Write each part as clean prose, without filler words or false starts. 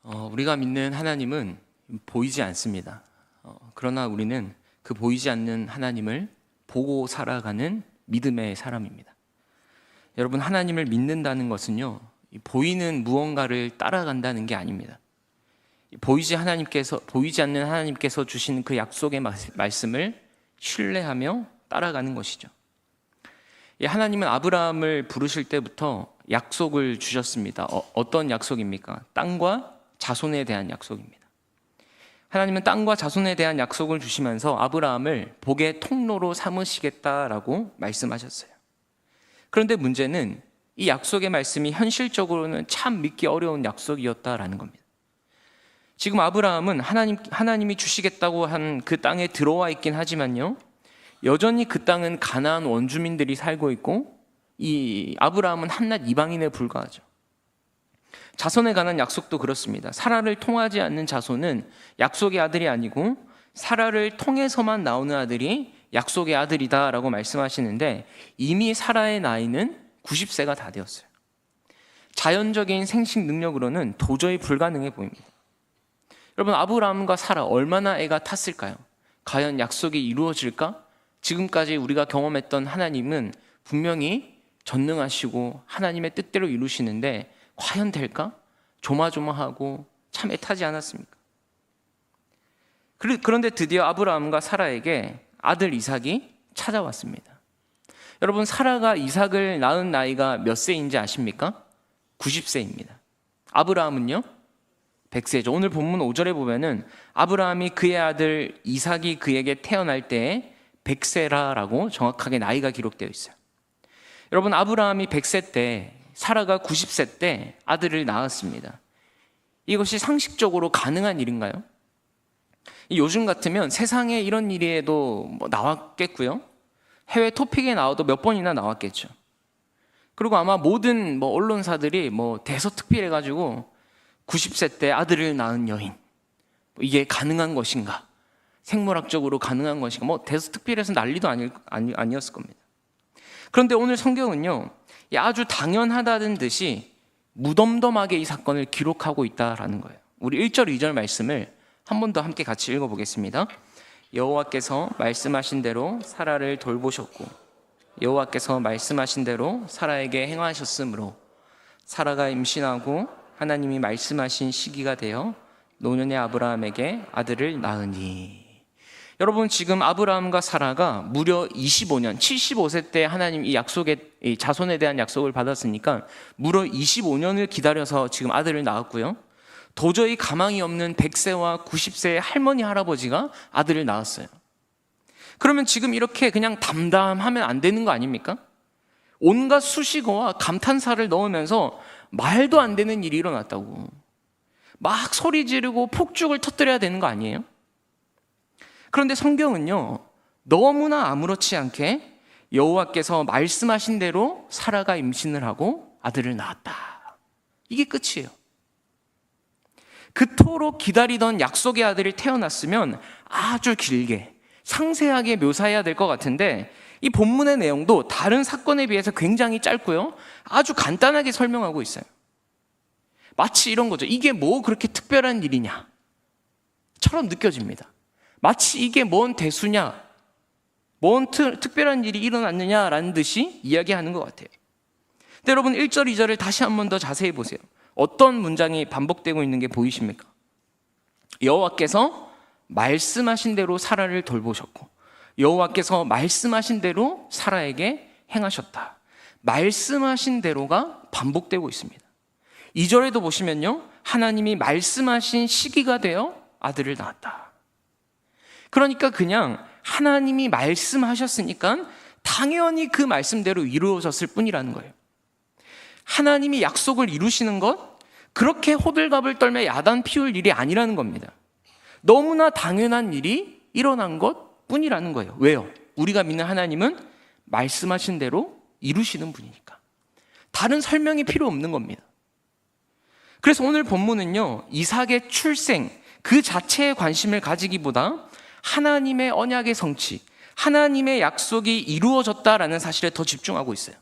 우리가 믿는 하나님은 보이지 않습니다. 그러나 우리는 그 보이지 않는 하나님을 보고 살아가는 믿음의 사람입니다. 여러분, 하나님을 믿는다는 것은요, 보이는 무언가를 따라간다는 게 아닙니다. 보이지 않는 하나님께서 주신 그 약속의 말씀을 신뢰하며 따라가는 것이죠. 하나님은 아브라함을 부르실 때부터 약속을 주셨습니다. 어떤 약속입니까? 땅과 자손에 대한 약속입니다. 하나님은 땅과 자손에 대한 약속을 주시면서 아브라함을 복의 통로로 삼으시겠다라고 말씀하셨어요. 그런데 문제는 이 약속의 말씀이 현실적으로는 참 믿기 어려운 약속이었다라는 겁니다. 지금 아브라함은 하나님이 주시겠다고 한 그 땅에 들어와 있긴 하지만요, 여전히 그 땅은 가나안 원주민들이 살고 있고, 이 아브라함은 한낱 이방인에 불과하죠. 자손에 관한 약속도 그렇습니다. 사라를 통하지 않는 자손은 약속의 아들이 아니고 사라를 통해서만 나오는 아들이 약속의 아들이다라고 말씀하시는데, 이미 사라의 나이는 90세가 다 되었어요. 자연적인 생식 능력으로는 도저히 불가능해 보입니다. 여러분, 아브라함과 사라 얼마나 애가 탔을까요? 과연 약속이 이루어질까? 지금까지 우리가 경험했던 하나님은 분명히 전능하시고 하나님의 뜻대로 이루시는데 과연 될까? 조마조마하고 참 애타지 않았습니까? 그런데 드디어 아브라함과 사라에게 아들 이삭이 찾아왔습니다. 여러분, 사라가 이삭을 낳은 나이가 몇 세인지 아십니까? 90세입니다. 아브라함은요? 100세죠. 오늘 본문 5절에 보면은 아브라함이 그의 아들 이삭이 그에게 태어날 때에 100세라고 정확하게 나이가 기록되어 있어요. 여러분, 아브라함이 100세 때, 사라가 90세 때 아들을 낳았습니다. 이것이 상식적으로 가능한 일인가요? 요즘 같으면 세상에 이런 일에도 나왔겠고요, 해외 토픽에 나와도 몇 번이나 나왔겠죠. 그리고 아마 모든 언론사들이 대서특필해가지고 90세 때 아들을 낳은 여인, 이게 가능한 것인가, 생물학적으로 가능한 것인가, 대서특필해서 난리도 아니었을 겁니다. 그런데 오늘 성경은요, 아주 당연하다는 듯이 무덤덤하게 이 사건을 기록하고 있다라는 거예요. 우리 1절 2절 말씀을 한 번 더 함께 같이 읽어보겠습니다. 여호와께서 말씀하신 대로 사라를 돌보셨고 여호와께서 말씀하신 대로 사라에게 행하셨으므로 사라가 임신하고 하나님이 말씀하신 시기가 되어 노년의 아브라함에게 아들을 낳으니. 여러분, 지금 아브라함과 사라가 무려 25년, 75세 때 하나님 이 자손에 대한 약속을 받았으니까 무려 25년을 기다려서 지금 아들을 낳았고요, 도저히 가망이 없는 100세와 90세의 할머니 할아버지가 아들을 낳았어요. 그러면 지금 이렇게 그냥 담담하면 안 되는 거 아닙니까? 온갖 수식어와 감탄사를 넣으면서 말도 안 되는 일이 일어났다고 막 소리 지르고 폭죽을 터뜨려야 되는 거 아니에요? 그런데 성경은요, 너무나 아무렇지 않게 여호와께서 말씀하신 대로 사라가 임신을 하고 아들을 낳았다, 이게 끝이에요. 그토록 기다리던 약속의 아들이 태어났으면 아주 길게 상세하게 묘사해야 될 것 같은데, 이 본문의 내용도 다른 사건에 비해서 굉장히 짧고요, 아주 간단하게 설명하고 있어요. 마치 이런 거죠. 이게 뭐 그렇게 특별한 일이냐 처럼 느껴집니다. 마치 이게 뭔 대수냐, 뭔 특별한 일이 일어났느냐라는 듯이 이야기하는 것 같아요. 근데 여러분, 1절 2절을 다시 한 번 더 자세히 보세요. 어떤 문장이 반복되고 있는 게 보이십니까? 여호와께서 말씀하신 대로 사라를 돌보셨고 여호와께서 말씀하신 대로 사라에게 행하셨다. 말씀하신 대로가 반복되고 있습니다. 2절에도 보시면요, 하나님이 말씀하신 시기가 되어 아들을 낳았다. 그러니까 그냥 하나님이 말씀하셨으니까 당연히 그 말씀대로 이루어졌을 뿐이라는 거예요. 하나님이 약속을 이루시는 것, 그렇게 호들갑을 떨며 야단 피울 일이 아니라는 겁니다. 너무나 당연한 일이 일어난 것 뿐이라는 거예요. 왜요? 우리가 믿는 하나님은 말씀하신 대로 이루시는 분이니까. 다른 설명이 필요 없는 겁니다. 그래서 오늘 본문은요, 이삭의 출생 그 자체에 관심을 가지기보다 하나님의 언약의 성취, 하나님의 약속이 이루어졌다라는 사실에 더 집중하고 있어요.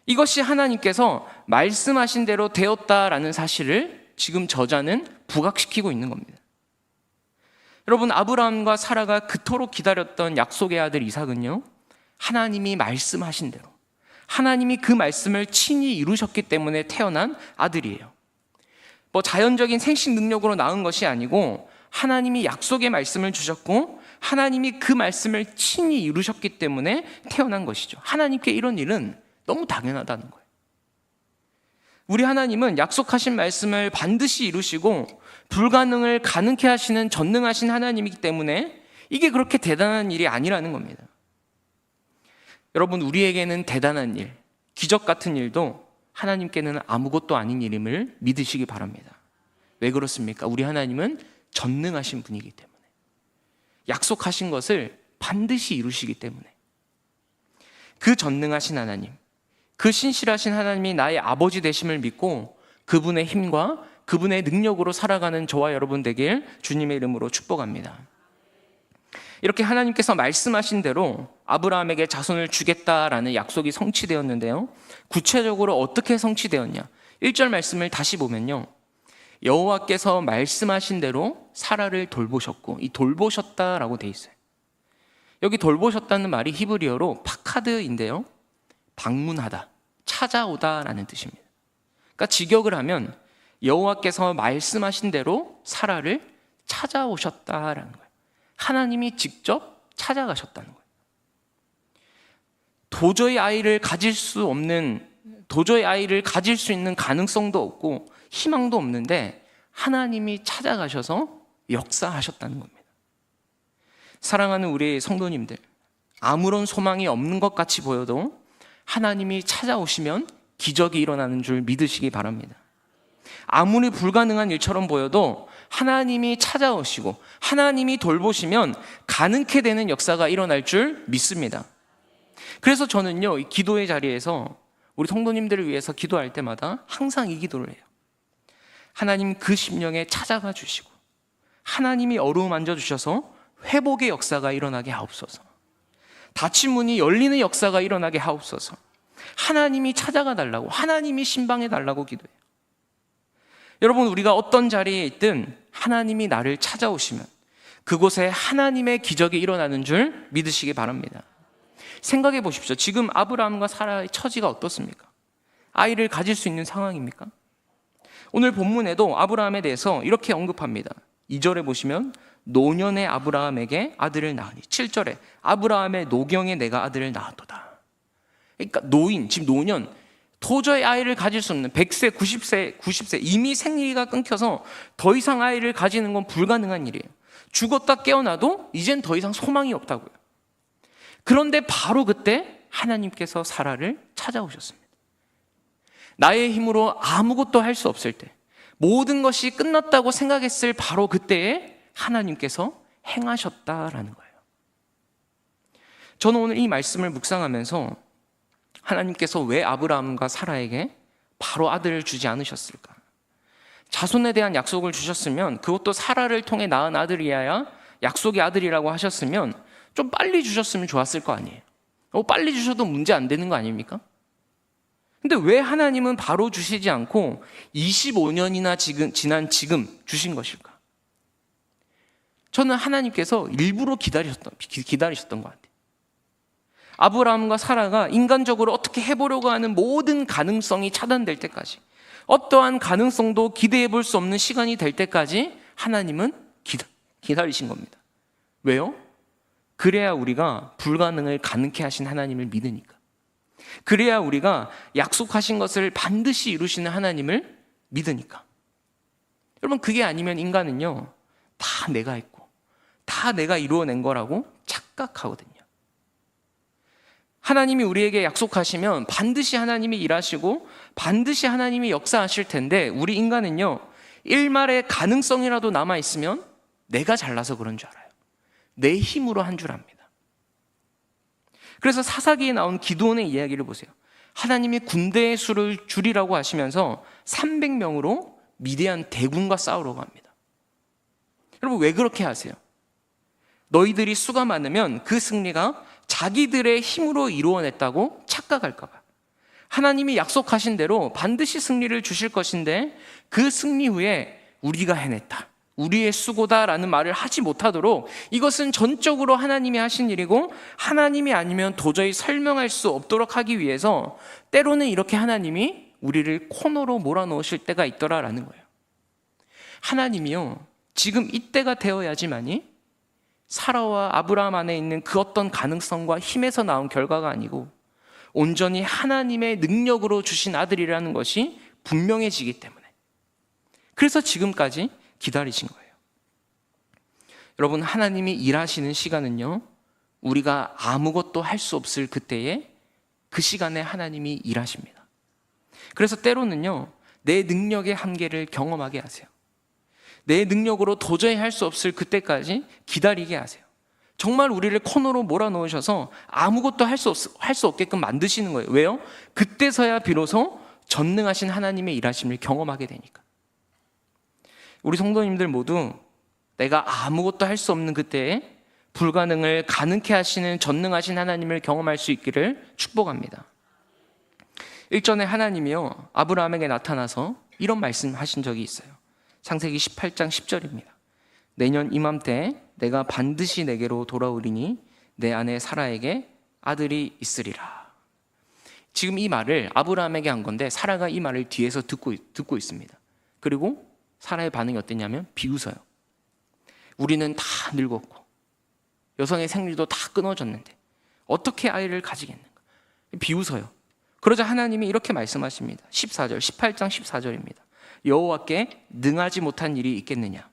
이것이 하나님께서 말씀하신 대로 되었다라는 사실을 지금 저자는 부각시키고 있는 겁니다. 여러분, 아브라함과 사라가 그토록 기다렸던 약속의 아들 이삭은요, 하나님이 말씀하신 대로 하나님이 그 말씀을 친히 이루셨기 때문에 태어난 아들이에요. 뭐 자연적인 생식 능력으로 낳은 것이 아니고 하나님이 약속의 말씀을 주셨고 하나님이 그 말씀을 친히 이루셨기 때문에 태어난 것이죠. 하나님께 이런 일은 너무 당연하다는 거예요. 우리 하나님은 약속하신 말씀을 반드시 이루시고 불가능을 가능케 하시는 전능하신 하나님이기 때문에 이게 그렇게 대단한 일이 아니라는 겁니다. 여러분, 우리에게는 대단한 일, 기적 같은 일도 하나님께는 아무것도 아닌 일임을 믿으시기 바랍니다. 왜 그렇습니까? 우리 하나님은 전능하신 분이기 때문에, 약속하신 것을 반드시 이루시기 때문에. 그 전능하신 하나님, 그 신실하신 하나님이 나의 아버지 되심을 믿고 그분의 힘과 그분의 능력으로 살아가는 저와 여러분 되길 주님의 이름으로 축복합니다. 이렇게 하나님께서 말씀하신 대로 아브라함에게 자손을 주겠다라는 약속이 성취되었는데요, 구체적으로 어떻게 성취되었냐? 1절 말씀을 다시 보면요, 여호와께서 말씀하신 대로 사라를 돌보셨고, 이 돌보셨다라고 돼 있어요. 여기 돌보셨다는 말이 히브리어로 파카드인데요, 방문하다, 찾아오다라는 뜻입니다. 그러니까 직역을 하면 여호와께서 말씀하신 대로 사라를 찾아오셨다라는 거예요. 하나님이 직접 찾아가셨다는 거예요. 도저히 아이를 가질 수 있는 가능성도 없고 희망도 없는데 하나님이 찾아가셔서 역사하셨다는 겁니다. 사랑하는 우리 성도님들, 아무런 소망이 없는 것 같이 보여도 하나님이 찾아오시면 기적이 일어나는 줄 믿으시기 바랍니다. 아무리 불가능한 일처럼 보여도 하나님이 찾아오시고 하나님이 돌보시면 가능케 되는 역사가 일어날 줄 믿습니다. 그래서 저는요, 이 기도의 자리에서 우리 성도님들을 위해서 기도할 때마다 항상 이 기도를 해요. 하나님, 그 심령에 찾아가 주시고 하나님이 어루만져 주셔서 회복의 역사가 일어나게 하옵소서. 닫힌 문이 열리는 역사가 일어나게 하옵소서. 하나님이 찾아가 달라고, 하나님이 신방해 달라고 기도해요. 여러분, 우리가 어떤 자리에 있든 하나님이 나를 찾아오시면 그곳에 하나님의 기적이 일어나는 줄 믿으시기 바랍니다. 생각해 보십시오. 지금 아브라함과 사라의 처지가 어떻습니까? 아이를 가질 수 있는 상황입니까? 오늘 본문에도 아브라함에 대해서 이렇게 언급합니다. 2절에 보시면 노년의 아브라함에게 아들을 낳으니, 7절에 아브라함의 노경에 내가 아들을 낳았도다. 그러니까 노인, 지금 노년, 도저히 아이를 가질 수 없는 100세, 90세 이미 생리가 끊겨서 더 이상 아이를 가지는 건 불가능한 일이에요. 죽었다 깨어나도 이젠 더 이상 소망이 없다고요. 그런데 바로 그때 하나님께서 사라를 찾아오셨습니다. 나의 힘으로 아무것도 할 수 없을 때, 모든 것이 끝났다고 생각했을 바로 그때에 하나님께서 행하셨다라는 거예요. 저는 오늘 이 말씀을 묵상하면서 하나님께서 왜 아브라함과 사라에게 바로 아들을 주지 않으셨을까? 자손에 대한 약속을 주셨으면, 그것도 사라를 통해 낳은 아들이어야 약속의 아들이라고 하셨으면 좀 빨리 주셨으면 좋았을 거 아니에요. 빨리 주셔도 문제 안 되는 거 아닙니까? 근데 왜 하나님은 바로 주시지 않고 25년이나 지난 지금 주신 것일까? 저는 하나님께서 일부러 기다리셨던 것 같아요. 아브라함과 사라가 인간적으로 어떻게 해보려고 하는 모든 가능성이 차단될 때까지, 어떠한 가능성도 기대해 볼 수 없는 시간이 될 때까지 하나님은 기다리신 겁니다. 왜요? 그래야 우리가 불가능을 가능케 하신 하나님을 믿으니까. 그래야 우리가 약속하신 것을 반드시 이루시는 하나님을 믿으니까. 여러분, 그게 아니면 인간은요, 다 내가 했고 다 내가 이루어낸 거라고 착각하거든요. 하나님이 우리에게 약속하시면 반드시 하나님이 일하시고 반드시 하나님이 역사하실 텐데, 우리 인간은요, 일말의 가능성이라도 남아있으면 내가 잘나서 그런 줄 알아요. 내 힘으로 한 줄 압니다. 그래서 사사기에 나온 기드온의 이야기를 보세요. 하나님이 군대의 수를 줄이라고 하시면서 300명으로 미디안 대군과 싸우러 갑니다. 여러분, 왜 그렇게 하세요? 너희들이 수가 많으면 그 승리가 자기들의 힘으로 이루어냈다고 착각할까 봐. 하나님이 약속하신 대로 반드시 승리를 주실 것인데 그 승리 후에 우리가 해냈다, 우리의 수고다라는 말을 하지 못하도록, 이것은 전적으로 하나님이 하신 일이고 하나님이 아니면 도저히 설명할 수 없도록 하기 위해서 때로는 이렇게 하나님이 우리를 코너로 몰아넣으실 때가 있더라라는 거예요. 하나님이요, 지금 이때가 되어야지만이 사라와 아브라함 안에 있는 그 어떤 가능성과 힘에서 나온 결과가 아니고 온전히 하나님의 능력으로 주신 아들이라는 것이 분명해지기 때문에, 그래서 지금까지 기다리신 거예요. 여러분, 하나님이 일하시는 시간은요, 우리가 아무것도 할 수 없을 그때에 그 시간에 하나님이 일하십니다. 그래서 때로는요, 내 능력의 한계를 경험하게 하세요. 내 능력으로 도저히 할 수 없을 그때까지 기다리게 하세요. 정말 우리를 코너로 몰아넣으셔서 아무것도 할 수 없게끔 만드시는 거예요. 왜요? 그때서야 비로소 전능하신 하나님의 일하심을 경험하게 되니까. 우리 성도님들 모두 내가 아무것도 할 수 없는 그때에 불가능을 가능케 하시는 전능하신 하나님을 경험할 수 있기를 축복합니다. 일전에 하나님이요, 아브라함에게 나타나서 이런 말씀하신 적이 있어요. 창세기 18장 10절입니다. 내년 이맘때 내가 반드시 내게로 돌아오리니 내 아내 사라에게 아들이 있으리라. 지금 이 말을 아브라함에게 한 건데 사라가 이 말을 뒤에서 듣고 있습니다. 그리고 사라의 반응이 어땠냐면 비웃어요. 우리는 다 늙었고 여성의 생리도 다 끊어졌는데 어떻게 아이를 가지겠는가? 비웃어요. 그러자 하나님이 이렇게 말씀하십니다. 14절, 18장 14절입니다. 여호와께 능하지 못한 일이 있겠느냐?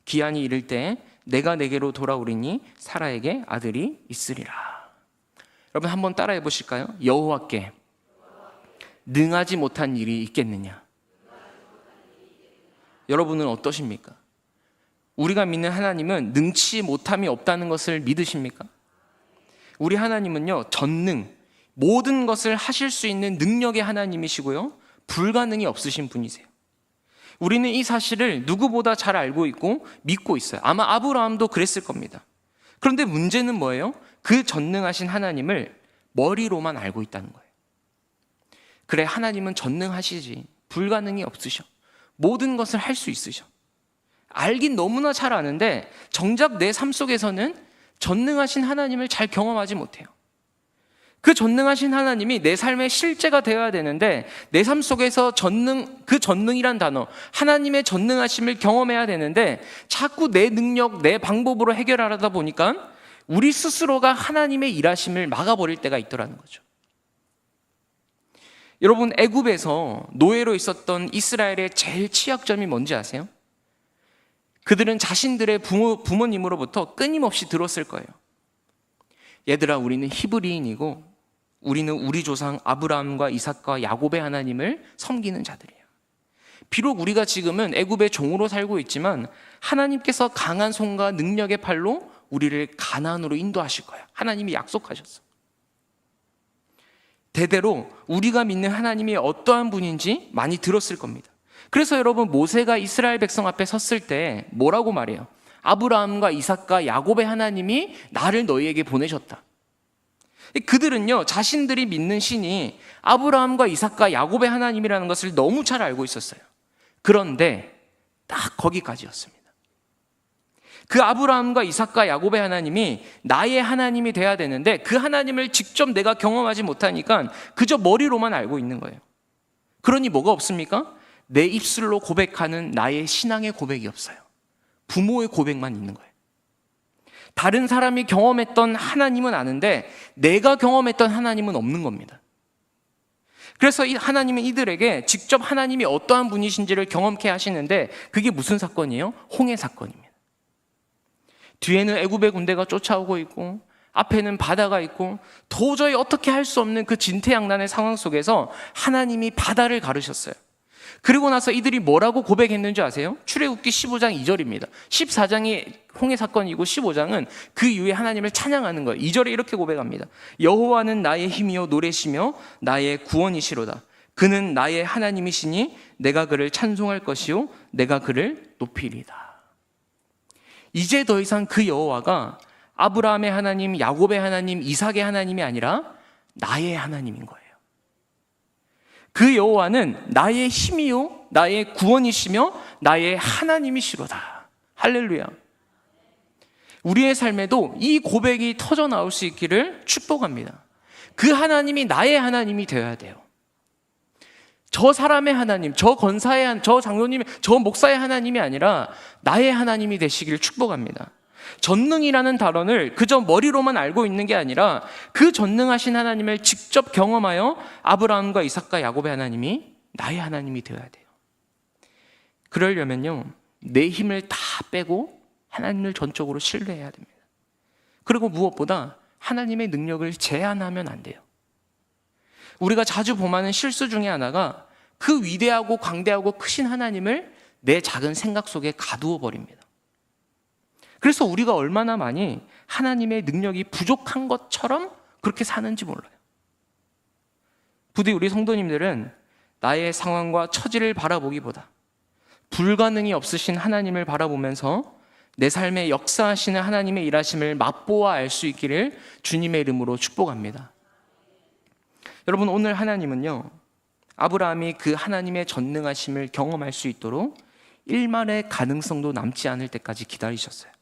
기한이 이를 때 내가 내게로 돌아오리니 사라에게 아들이 있으리라. 여러분 한번 따라해 보실까요? 여호와께 능하지 못한 일이 있겠느냐? 여러분은 어떠십니까? 우리가 믿는 하나님은 능치 못함이 없다는 것을 믿으십니까? 우리 하나님은요, 전능, 모든 것을 하실 수 있는 능력의 하나님이시고요, 불가능이 없으신 분이세요. 우리는 이 사실을 누구보다 잘 알고 있고 믿고 있어요. 아마 아브라함도 그랬을 겁니다. 그런데 문제는 뭐예요? 그 전능하신 하나님을 머리로만 알고 있다는 거예요. 그래, 하나님은 전능하시지, 불가능이 없으셔, 모든 것을 할 수 있으셔. 알긴 너무나 잘 아는데 정작 내 삶 속에서는 전능하신 하나님을 잘 경험하지 못해요. 그 전능하신 하나님이 내 삶의 실제가 되어야 되는데 내 삶 속에서 그 전능이란 단어, 하나님의 전능하심을 경험해야 되는데 자꾸 내 능력, 내 방법으로 해결하다 보니까 우리 스스로가 하나님의 일하심을 막아버릴 때가 있더라는 거죠. 여러분, 애굽에서 노예로 있었던 이스라엘의 제일 취약점이 뭔지 아세요? 그들은 자신들의 부모님으로부터 끊임없이 들었을 거예요. 얘들아, 우리는 히브리인이고 우리는 우리 조상 아브라함과 이삭과 야곱의 하나님을 섬기는 자들이에요. 비록 우리가 지금은 애굽의 종으로 살고 있지만 하나님께서 강한 손과 능력의 팔로 우리를 가나안으로 인도하실 거야. 하나님이 약속하셨어. 대대로 우리가 믿는 하나님이 어떠한 분인지 많이 들었을 겁니다. 그래서 여러분, 모세가 이스라엘 백성 앞에 섰을 때 뭐라고 말해요? 아브라함과 이삭과 야곱의 하나님이 나를 너희에게 보내셨다. 그들은요, 자신들이 믿는 신이 아브라함과 이삭과 야곱의 하나님이라는 것을 너무 잘 알고 있었어요. 그런데 딱 거기까지였습니다. 그 아브라함과 이삭과 야곱의 하나님이 나의 하나님이 돼야 되는데 그 하나님을 직접 내가 경험하지 못하니까 그저 머리로만 알고 있는 거예요. 그러니 뭐가 없습니까? 내 입술로 고백하는 나의 신앙의 고백이 없어요. 부모의 고백만 있는 거예요. 다른 사람이 경험했던 하나님은 아는데 내가 경험했던 하나님은 없는 겁니다. 그래서 이 하나님은 이들에게 직접 하나님이 어떠한 분이신지를 경험케 하시는데 그게 무슨 사건이에요? 홍해 사건입니다. 뒤에는 애굽의 군대가 쫓아오고 있고 앞에는 바다가 있고 도저히 어떻게 할 수 없는 그 진퇴양난의 상황 속에서 하나님이 바다를 가르셨어요. 그리고 나서 이들이 뭐라고 고백했는지 아세요? 출애굽기 15장 2절입니다. 14장이 홍해 사건이고 15장은 그 이후에 하나님을 찬양하는 거예요. 2절에 이렇게 고백합니다. 여호와는 나의 힘이요 노래시며 나의 구원이시로다. 그는 나의 하나님이시니 내가 그를 찬송할 것이요 내가 그를 높이리다. 이제 더 이상 그 여호와가 아브라함의 하나님, 야곱의 하나님, 이삭의 하나님이 아니라 나의 하나님인 거예요. 그 여호와는 나의 힘이요 나의 구원이시며 나의 하나님이시로다. 할렐루야. 우리의 삶에도 이 고백이 터져 나올 수 있기를 축복합니다. 그 하나님이 나의 하나님이 되어야 돼요. 저 사람의 하나님, 저 권사의, 저 장로님, 저 목사의 하나님이 아니라 나의 하나님이 되시기를 축복합니다. 전능이라는 단어를 그저 머리로만 알고 있는 게 아니라 그 전능하신 하나님을 직접 경험하여 아브라함과 이삭과 야곱의 하나님이 나의 하나님이 되어야 돼요. 그러려면요, 내 힘을 다 빼고 하나님을 전적으로 신뢰해야 됩니다. 그리고 무엇보다 하나님의 능력을 제한하면 안 돼요. 우리가 자주 범하는 실수 중에 하나가 그 위대하고 광대하고 크신 하나님을 내 작은 생각 속에 가두어 버립니다. 그래서 우리가 얼마나 많이 하나님의 능력이 부족한 것처럼 그렇게 사는지 몰라요. 부디 우리 성도님들은 나의 상황과 처지를 바라보기보다 불가능이 없으신 하나님을 바라보면서 내 삶에 역사하시는 하나님의 일하심을 맛보아 알 수 있기를 주님의 이름으로 축복합니다. 여러분, 오늘 하나님은요, 아브라함이 그 하나님의 전능하심을 경험할 수 있도록 일말의 가능성도 남지 않을 때까지 기다리셨어요.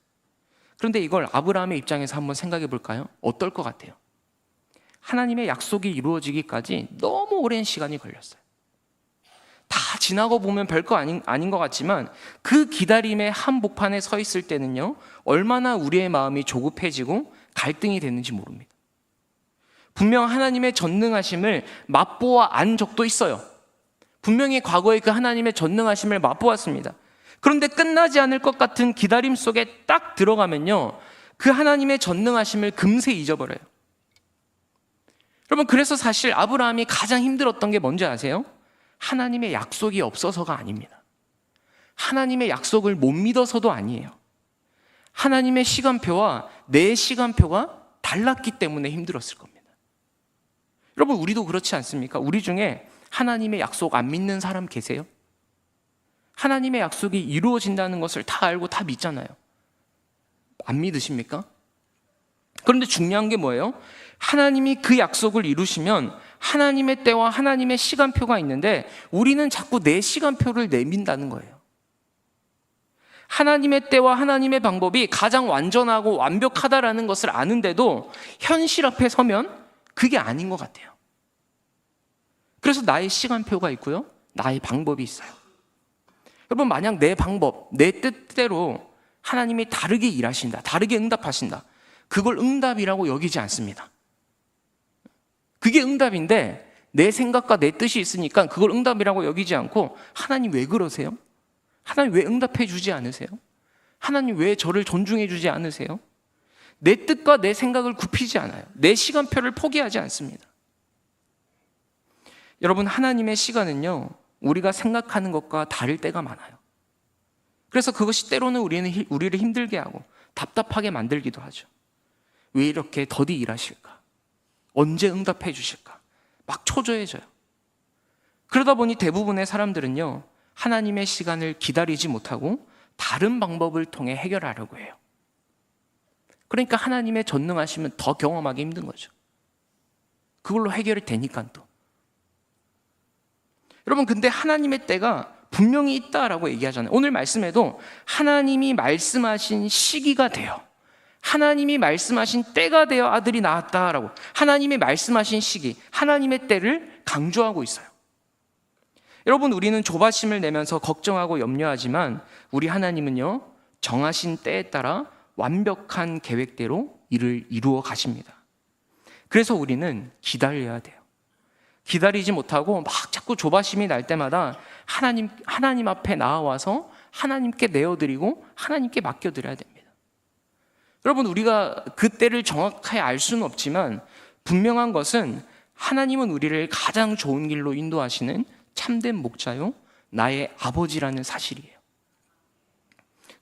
그런데 이걸 아브라함의 입장에서 한번 생각해 볼까요? 어떨 것 같아요? 하나님의 약속이 이루어지기까지 너무 오랜 시간이 걸렸어요. 다 지나고 보면 별거 아닌 것 같지만 그 기다림의 한복판에 서 있을 때는요, 얼마나 우리의 마음이 조급해지고 갈등이 됐는지 모릅니다. 분명 하나님의 전능하심을 맛보아 안 적도 있어요. 분명히 과거에 그 하나님의 전능하심을 맛보았습니다. 그런데 끝나지 않을 것 같은 기다림 속에 딱 들어가면요, 그 하나님의 전능하심을 금세 잊어버려요. 여러분, 그래서 사실 아브라함이 가장 힘들었던 게 뭔지 아세요? 하나님의 약속이 없어서가 아닙니다. 하나님의 약속을 못 믿어서도 아니에요. 하나님의 시간표와 내 시간표가 달랐기 때문에 힘들었을 겁니다. 여러분, 우리도 그렇지 않습니까? 우리 중에 하나님의 약속 안 믿는 사람 계세요? 하나님의 약속이 이루어진다는 것을 다 알고 다 믿잖아요. 안 믿으십니까? 그런데 중요한 게 뭐예요? 하나님이 그 약속을 이루시면 하나님의 때와 하나님의 시간표가 있는데 우리는 자꾸 내 시간표를 내민다는 거예요. 하나님의 때와 하나님의 방법이 가장 완전하고 완벽하다라는 것을 아는데도 현실 앞에 서면 그게 아닌 것 같아요. 그래서 나의 시간표가 있고요, 나의 방법이 있어요. 여러분, 만약 내 방법, 내 뜻대로 하나님이 다르게 일하신다, 다르게 응답하신다, 그걸 응답이라고 여기지 않습니다. 그게 응답인데 내 생각과 내 뜻이 있으니까 그걸 응답이라고 여기지 않고, 하나님 왜 그러세요? 하나님 왜 응답해 주지 않으세요? 하나님 왜 저를 존중해 주지 않으세요? 내 뜻과 내 생각을 굽히지 않아요. 내 시간표를 포기하지 않습니다. 여러분, 하나님의 시간은요, 우리가 생각하는 것과 다를 때가 많아요. 그래서 그것이 때로는 우리를 힘들게 하고 답답하게 만들기도 하죠. 왜 이렇게 더디 일하실까? 언제 응답해 주실까? 막 초조해져요. 그러다 보니 대부분의 사람들은요, 하나님의 시간을 기다리지 못하고 다른 방법을 통해 해결하려고 해요. 그러니까 하나님의 전능하심은 더 경험하기 힘든 거죠. 그걸로 해결이 되니까 또. 여러분, 근데 하나님의 때가 분명히 있다라고 얘기하잖아요. 오늘 말씀에도 하나님이 말씀하신 시기가 돼요. 하나님이 말씀하신 때가 되어 아들이 낳았다라고, 하나님이 말씀하신 시기, 하나님의 때를 강조하고 있어요. 여러분, 우리는 조바심을 내면서 걱정하고 염려하지만 우리 하나님은요, 정하신 때에 따라 완벽한 계획대로 일을 이루어 가십니다. 그래서 우리는 기다려야 돼요. 기다리지 못하고 막 자꾸 조바심이 날 때마다 하나님 앞에 나와서 하나님께 내어드리고 하나님께 맡겨드려야 됩니다. 여러분, 우리가 그 때를 정확하게 알 수는 없지만 분명한 것은 하나님은 우리를 가장 좋은 길로 인도하시는 참된 목자요, 나의 아버지라는 사실이에요.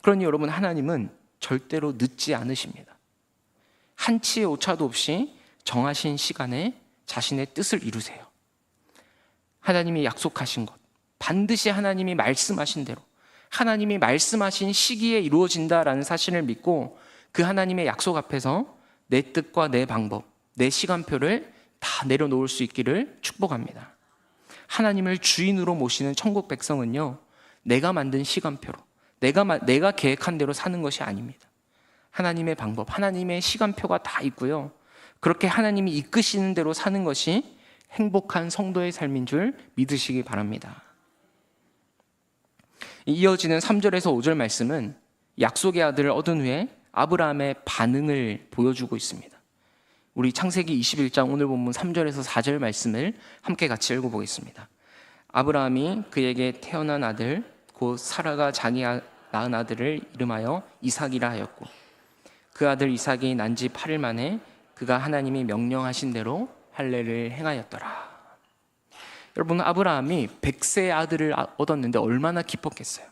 그러니 여러분, 하나님은 절대로 늦지 않으십니다. 한치의 오차도 없이 정하신 시간에 자신의 뜻을 이루세요. 하나님이 약속하신 것, 반드시 하나님이 말씀하신 대로, 하나님이 말씀하신 시기에 이루어진다라는 사실을 믿고 그 하나님의 약속 앞에서 내 뜻과 내 방법, 내 시간표를 다 내려놓을 수 있기를 축복합니다. 하나님을 주인으로 모시는 천국 백성은요, 내가 만든 시간표로, 내가 계획한 대로 사는 것이 아닙니다. 하나님의 방법, 하나님의 시간표가 다 있고요. 그렇게 하나님이 이끄시는 대로 사는 것이 행복한 성도의 삶인 줄 믿으시기 바랍니다. 이어지는 3절에서 5절 말씀은 약속의 아들을 얻은 후에 아브라함의 반응을 보여주고 있습니다. 우리 창세기 21장 오늘 본문 3절에서 4절 말씀을 함께 같이 읽어보겠습니다. 아브라함이 그에게 태어난 아들 곧 사라가 자기 낳은 아들을 이름하여 이삭이라 하였고, 그 아들 이삭이 난 지 8일 만에 그가 하나님이 명령하신 대로 할례를 행하였더라. 여러분, 아브라함이 100세의 아들을 얻었는데 얼마나 기뻤겠어요.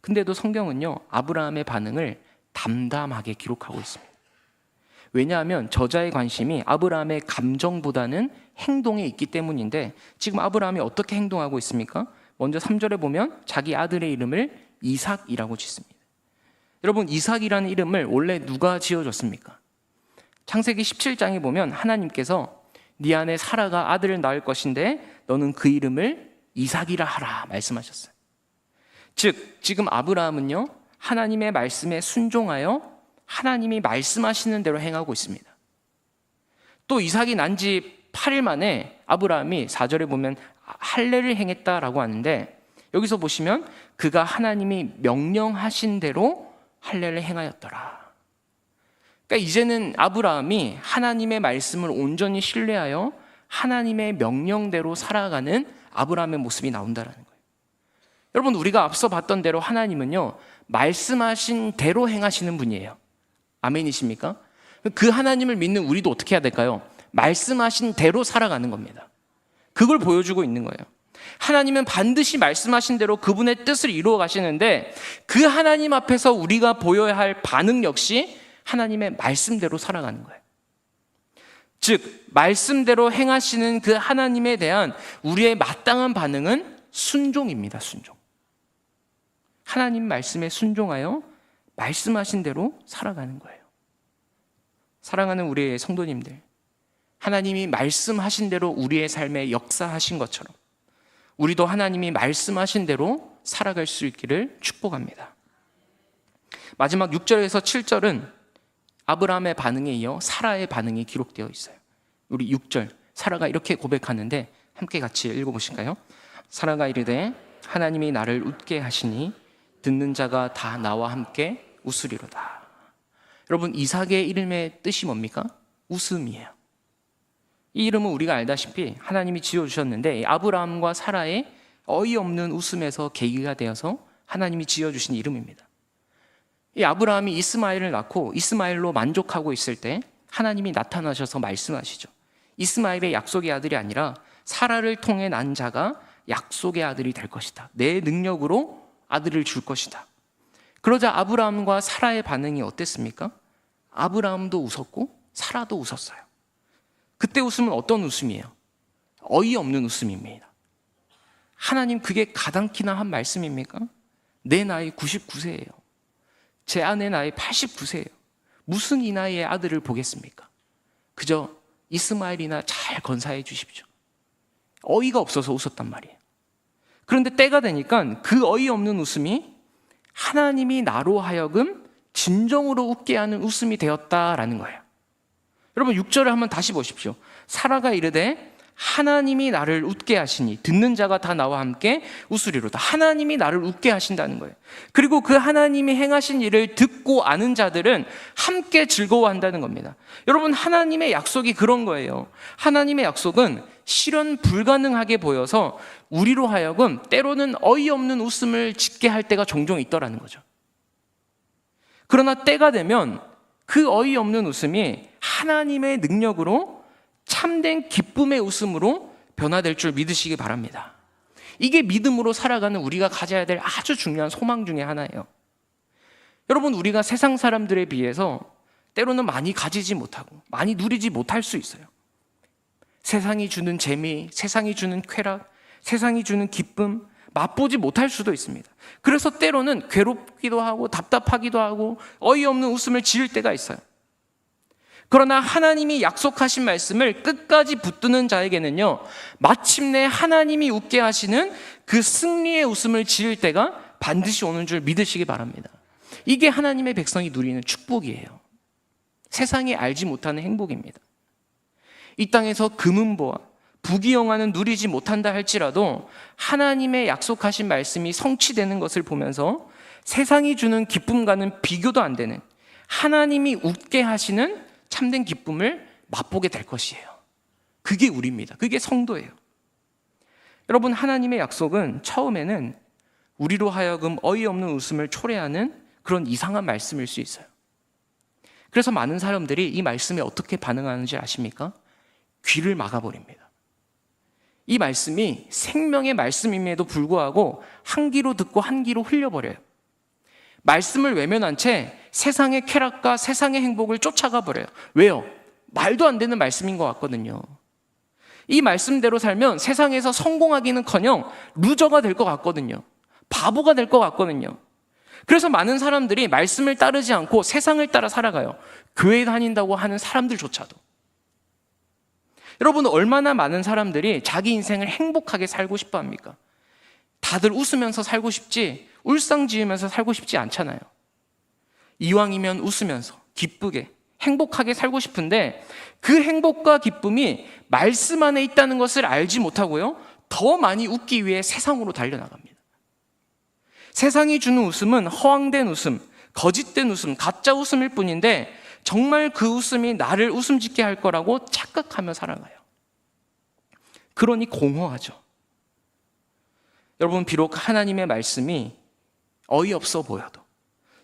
근데도 성경은요, 아브라함의 반응을 담담하게 기록하고 있습니다. 왜냐하면 저자의 관심이 아브라함의 감정보다는 행동에 있기 때문인데, 지금 아브라함이 어떻게 행동하고 있습니까? 먼저 3절에 보면 자기 아들의 이름을 이삭이라고 짓습니다. 여러분, 이삭이라는 이름을 원래 누가 지어줬습니까? 창세기 17장에 보면 하나님께서 네 안에 사라가 아들을 낳을 것인데 너는 그 이름을 이삭이라 하라 말씀하셨어요. 즉, 지금 아브라함은요, 하나님의 말씀에 순종하여 하나님이 말씀하시는 대로 행하고 있습니다. 또 이삭이 난 지 8일 만에 아브라함이 4절에 보면 할례를 행했다라고 하는데, 여기서 보시면 그가 하나님이 명령하신 대로 할례를 행하였더라. 그러니까 이제는 아브라함이 하나님의 말씀을 온전히 신뢰하여 하나님의 명령대로 살아가는 아브라함의 모습이 나온다는 거예요. 여러분, 우리가 앞서 봤던 대로 하나님은요, 말씀하신 대로 행하시는 분이에요. 아멘이십니까? 그 하나님을 믿는 우리도 어떻게 해야 될까요? 말씀하신 대로 살아가는 겁니다. 그걸 보여주고 있는 거예요. 하나님은 반드시 말씀하신 대로 그분의 뜻을 이루어 가시는데, 그 하나님 앞에서 우리가 보여야 할 반응 역시 하나님의 말씀대로 살아가는 거예요. 즉, 말씀대로 행하시는 그 하나님에 대한 우리의 마땅한 반응은 순종입니다. 순종. 하나님 말씀에 순종하여 말씀하신 대로 살아가는 거예요. 사랑하는 우리의 성도님들, 하나님이 말씀하신 대로 우리의 삶에 역사하신 것처럼 우리도 하나님이 말씀하신 대로 살아갈 수 있기를 축복합니다. 마지막 6절에서 7절은 아브라함의 반응에 이어 사라의 반응이 기록되어 있어요. 우리 6절, 사라가 이렇게 고백하는데 함께 같이 읽어보실까요? 사라가 이르되 하나님이 나를 웃게 하시니 듣는 자가 다 나와 함께 웃으리로다. 여러분, 이삭의 이름의 뜻이 뭡니까? 웃음이에요. 이 이름은 우리가 알다시피 하나님이 지어주셨는데, 아브라함과 사라의 어이없는 웃음에서 계기가 되어서 하나님이 지어주신 이름입니다. 이 아브라함이 이스마엘을 낳고 이스마엘로 만족하고 있을 때 하나님이 나타나셔서 말씀하시죠. 이스마엘의 약속의 아들이 아니라 사라를 통해 난 자가 약속의 아들이 될 것이다. 내 능력으로 아들을 줄 것이다. 그러자 아브라함과 사라의 반응이 어땠습니까? 아브라함도 웃었고 사라도 웃었어요. 그때 웃음은 어떤 웃음이에요? 어이없는 웃음입니다. 하나님, 그게 가당키나 한 말씀입니까? 내 나이 99세예요. 제 아내 나이 89세예요. 무슨 이 나이에 아들을 보겠습니까? 그저 이스마엘이나 잘 건사해 주십시오. 어이가 없어서 웃었단 말이에요. 그런데 때가 되니까 그 어이없는 웃음이 하나님이 나로 하여금 진정으로 웃게 하는 웃음이 되었다라는 거예요. 여러분, 6절을 한번 다시 보십시오. 사라가 이르되 하나님이 나를 웃게 하시니 듣는 자가 다 나와 함께 웃으리로다. 하나님이 나를 웃게 하신다는 거예요. 그리고 그 하나님이 행하신 일을 듣고 아는 자들은 함께 즐거워한다는 겁니다. 여러분, 하나님의 약속이 그런 거예요. 하나님의 약속은 실현 불가능하게 보여서 우리로 하여금 때로는 어이없는 웃음을 짓게 할 때가 종종 있더라는 거죠. 그러나 때가 되면 그 어이없는 웃음이 하나님의 능력으로 참된 기쁨의 웃음으로 변화될 줄 믿으시기 바랍니다. 이게 믿음으로 살아가는 우리가 가져야 될 아주 중요한 소망 중에 하나예요. 여러분, 우리가 세상 사람들에 비해서 때로는 많이 가지지 못하고 많이 누리지 못할 수 있어요. 세상이 주는 재미, 세상이 주는 쾌락, 세상이 주는 기쁨 맛보지 못할 수도 있습니다. 그래서 때로는 괴롭기도 하고 답답하기도 하고 어이없는 웃음을 지을 때가 있어요. 그러나 하나님이 약속하신 말씀을 끝까지 붙드는 자에게는요, 마침내 하나님이 웃게 하시는 그 승리의 웃음을 지을 때가 반드시 오는 줄 믿으시기 바랍니다. 이게 하나님의 백성이 누리는 축복이에요. 세상이 알지 못하는 행복입니다. 이 땅에서 금은보화, 부귀영화는 누리지 못한다 할지라도 하나님의 약속하신 말씀이 성취되는 것을 보면서 세상이 주는 기쁨과는 비교도 안 되는, 하나님이 웃게 하시는 참된 기쁨을 맛보게 될 것이에요. 그게 우리입니다. 그게 성도예요. 여러분, 하나님의 약속은 처음에는 우리로 하여금 어이없는 웃음을 초래하는 그런 이상한 말씀일 수 있어요. 그래서 많은 사람들이 이 말씀에 어떻게 반응하는지 아십니까? 귀를 막아버립니다. 이 말씀이 생명의 말씀임에도 불구하고 한 귀로 듣고 한 귀로 흘려버려요. 말씀을 외면한 채 세상의 쾌락과 세상의 행복을 쫓아가 버려요. 왜요? 말도 안 되는 말씀인 것 같거든요. 이 말씀대로 살면 세상에서 성공하기는커녕 루저가 될 것 같거든요. 바보가 될 것 같거든요. 그래서 많은 사람들이 말씀을 따르지 않고 세상을 따라 살아가요. 교회 다닌다고 하는 사람들조차도. 여러분, 얼마나 많은 사람들이 자기 인생을 행복하게 살고 싶어 합니까? 다들 웃으면서 살고 싶지 울상지으면서 살고 싶지 않잖아요. 이왕이면 웃으면서 기쁘게 행복하게 살고 싶은데 그 행복과 기쁨이 말씀 안에 있다는 것을 알지 못하고요, 더 많이 웃기 위해 세상으로 달려나갑니다. 세상이 주는 웃음은 허황된 웃음, 거짓된 웃음, 가짜 웃음일 뿐인데 정말 그 웃음이 나를 웃음 짓게 할 거라고 착각하며 살아가요. 그러니 공허하죠. 여러분, 비록 하나님의 말씀이 어이없어 보여도,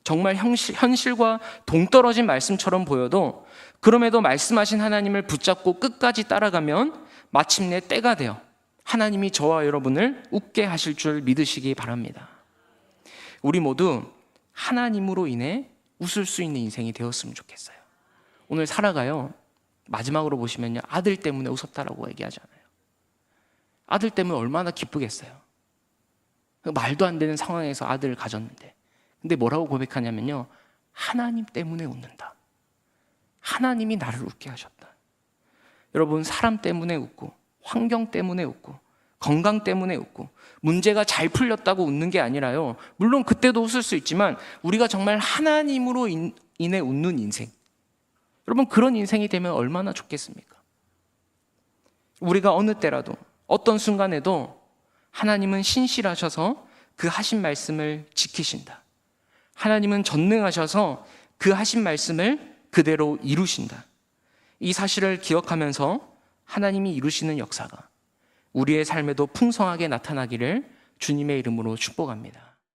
정말 현실과 동떨어진 말씀처럼 보여도, 그럼에도 말씀하신 하나님을 붙잡고 끝까지 따라가면 마침내 때가 되어 하나님이 저와 여러분을 웃게 하실 줄 믿으시기 바랍니다. 우리 모두 하나님으로 인해 웃을 수 있는 인생이 되었으면 좋겠어요. 오늘 살아가요, 마지막으로 보시면요, 아들 때문에 웃었다라고 얘기하잖아요. 아들 때문에 얼마나 기쁘겠어요. 말도 안 되는 상황에서 아들을 가졌는데, 근데 뭐라고 고백하냐면요, 하나님 때문에 웃는다. 하나님이 나를 웃게 하셨다. 여러분, 사람 때문에 웃고, 환경 때문에 웃고, 건강 때문에 웃고, 문제가 잘 풀렸다고 웃는 게 아니라요, 물론 그때도 웃을 수 있지만 우리가 정말 하나님으로 인해 웃는 인생, 여러분, 그런 인생이 되면 얼마나 좋겠습니까? 우리가 어느 때라도 어떤 순간에도 하나님은 신실하셔서 그 하신 말씀을 지키신다. 하나님은 전능하셔서 그 하신 말씀을 그대로 이루신다. 이 사실을 기억하면서 하나님이 이루시는 역사가 우리의 삶에도 풍성하게 나타나기를 주님의 이름으로 축복합니다.